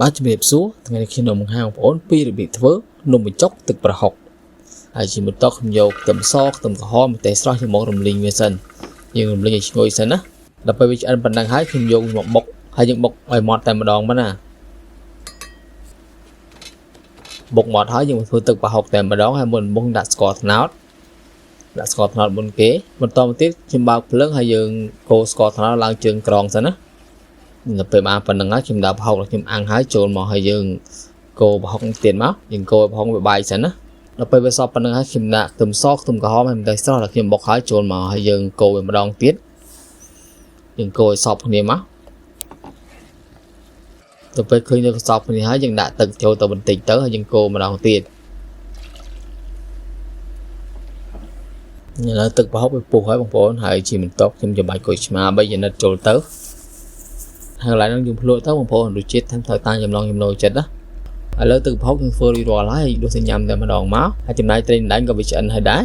បាទជំរាបសួរថ្ងៃនេះខ្ញុំនឹងបង្ហាញបងប្អូនពីរបៀបធ្វើនំបញ្ចុកទឹកប្រហុកហើយជាបន្តខ្ញុំយកខ្ទឹមសខ្ទឹមក្រហមម្ទេសស្រស់យកមករំលីងវាសិនយើងរំលីងឲ្យឈ្ងុយសិនណាដល់ពេលវាឆ្អិនប៉ុណ្ណឹងហើយខ្ញុំយកមកបុកហើយយើងបុកឲ្យម៉ត់តែម្ដងមកណាបុកម៉ត់ហើយយើងមកធ្វើទឹកប្រហុកតែម្ដងហើយមុនមុខដាក់ស្ករត្នោតមុនគេបន្តមកទៀតខ្ញុំបើកភ្លើងហើយយើងកូរស្ករត្នោតឡើងជើងក្រងសិនណាដល់ពេលបានប៉ុណ្ណឹងហើយខ្ញុំដាក់ប្រហុកខ្ញុំអាំងហើយចូលមកហើយយើងកូរប្រហុកទៀតមកយើងកូរប្រហុកវាបាយសិនណាដល់ពេលវាសព្វប៉ុណ្ណឹងហើយខ្ញុំដាក់ខ្ទឹមសខ្ទឹមក្រហមហើយម្ទេសស្រស់ដែលខ្ញុំបុកហើយចូលមកហើយយើងកូរវាម្ដងទៀតយើងកូរឲ្យសព្វគ្នាមកដល់ពេលឃើញវាសព្វគ្នាហើយយើងដាក់ទឹកចូលទៅបន្តិចទៅហើយយើងកូរម្ដងទៀតឥឡូវទឹកប្រហុកវាពុះហើយបងប្អូនហើយជាបន្តខ្ញុំចាំបាច់គុយឆ្មា3ចំណិតចូលទៅហើយកន្លែងហ្នឹងយើងភ្លក់ទៅបងប្អូនរសជាតិតាមតាមចំណងចំណូលចិត្តណាឥឡូវទឹកប្រហុកយើងធ្វើរួចរាល់ហើយដូចតែញ៉ាំតែម្ដងមកហើយចំណាយត្រីដេញក៏វាឆ្អិនហើយដែរ